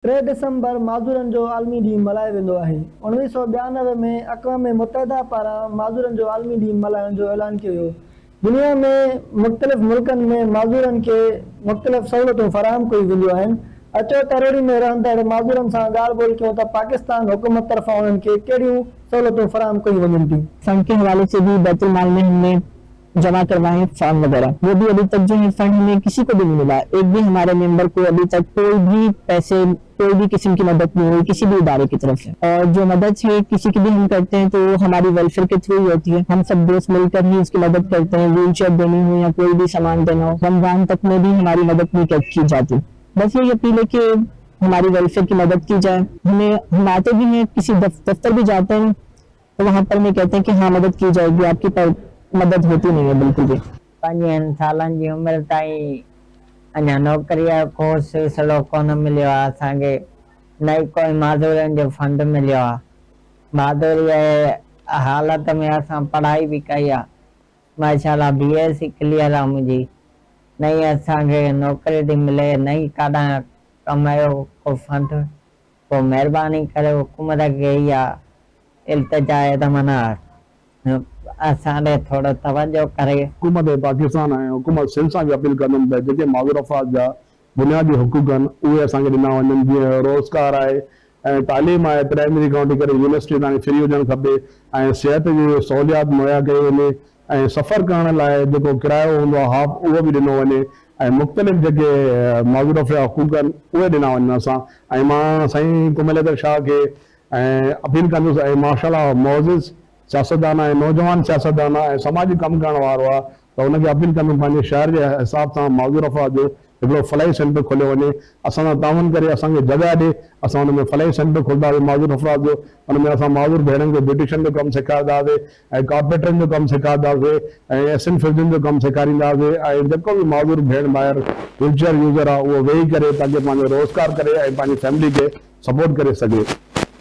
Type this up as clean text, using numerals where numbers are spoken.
3 December माज़ूरनि जो आलमी ॾींहुं मल्हायो वेंदो आहे। 1992 में अक़वाम मुत्तहिदा पारां माज़ूरनि जो आलमी ॾींहुं मल्हाइण जो ऐलान कयो वियो। दुनिया में मुख़्तलिफ़ मुल्कनि में माज़ूरनि खे मुख़्तलिफ़ सहूलियतूं फराहम कयूं वेंदियूं आहिनि। अचो टेरोरी में रहंदड़ माज़ूरनि सां ॻाल्हि ॿोल कयूं त पाकिस्तान हुकूमत तरफ़ां उन्हनि खे कहिड़ियूं सहूलियतूं फराहम कयूं वञनि थियूं। फंड के हवाले से भी बैतुल माल में हमने जमा करवाए फॉर्म वगैरह, वो भी अभी तक जो है फंड हमें किसी को भी नहीं मिला। एक भी हमारे मेंबर को अभी तक कोई भी पैसे, कोई भी किस्म की मदद नहीं हुई किसी भी इदारे की तरफ से। और जो मदद है किसी की भी हम करते हैं तो हमारी वेलफेयर के थ्रू ही होती है। हम सब दोस्त मिलकर ही इसकी मदद करते हैं। व्हील चेयर देनी हो या कोई भी सामान देना हो, रमजान तक में भी हमारी मदद नहीं की जाती। बस यही अपील है कि हमारी वेलफेयर की मदद की जाए। हम आते भी हैं, किसी दफ्तर भी जाते हैं तो वहां पर में कहते हैं कि हाँ मदद की जाएगी, आपकी पर मदद होती नहीं है बिल्कुल भी। 5 सालनि जी उमिरि ताईं अञा नौकरीअ जो को सिलसिलो कोन मिलियो आहे असांखे, न ई कोई माज़ूरनि जो फंड मिलियो आहे। माज़ूरीअ जे हालत में असां पढ़ाई बि कई आहे, माशाल्लाह BSc क्लियर आहे मुंहिंजी। न ई असांखे नौकरी थी मिले, न ई काॾां कमायो को फंड। पोइ महिरबानी करे हुकूमत खे इहा इल्तिजा आहे त माना असांखे थोरो तवजो करे। हुकूमत पाकिस्तान ऐं हुकूमत सिंध सां बि अपील कंदुमि त जेके माज़ूर अफ़राद जा बुनियादी हुकूक आहिनि उहे असांखे ॾिना वञनि। जीअं रोज़गार आहे ऐं तालीम आहे, प्राइमरी खां वठी करे यूनिवर्सिटी ताईं फ्री हुजणु खपे ऐं सिहत जी सहूलियात मुहैया कई वञे ऐं सफ़र करण लाइ जेको किरायो हूंदो आहे हाफ़ उहो बि ॾिनो वञे ऐं मुख़्तलिफ़ जेके माज़ूर अफ़राद हुकूक आहिनि उहे ॾिना वञनि असां। ऐं मां साईं कुमल शाह खे अपील कंदुसि ऐं माशाल्लाह मोअज़िज़ सियासतदान आहे, नौजवान सियासतदान आहे ऐं समाजी कमु करण वारो आहे, त हुनखे अपील कंदुमि पंहिंजे शहर जे हिसाब सां माज़ूर अफ़राद जो हिकिड़ो फलाई सेंटर खोलियो वञे। असां सां ताउन करे असांखे जॻह ॾे, असां हुन में फलाई सेंटर खोलींदासीं माज़ूर अफ़राद जो। हुन में असां माज़ूर भेणनि खे ब्यूटिशियन जो कमु सेखारींदासीं ऐं कारपेंटरनि जो कमु सेखारींदासीं ऐं एसिन फिटिंग जो कमु सेखारींदासीं ऐं जेको बि माज़ूर भेण ॿाहिरि व्हीलचेयर यूज़र आहे उहो वेही करे ताकी पंहिंजो रोज़गार करे ऐं पंहिंजी फैमिली खे सपोर्ट करे सघे।